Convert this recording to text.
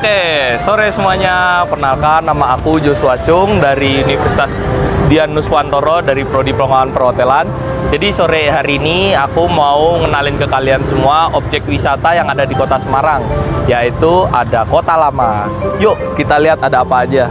Oke, sore semuanya. Perkenalkan, nama aku Joshua Chung dari Universitas Dian Nuswantoro dari Prodi Pengelolaan Perhotelan. Jadi sore hari ini aku mau ngenalin ke kalian semua objek wisata yang ada di Kota Semarang, yaitu ada Kota Lama. Yuk kita lihat ada apa aja.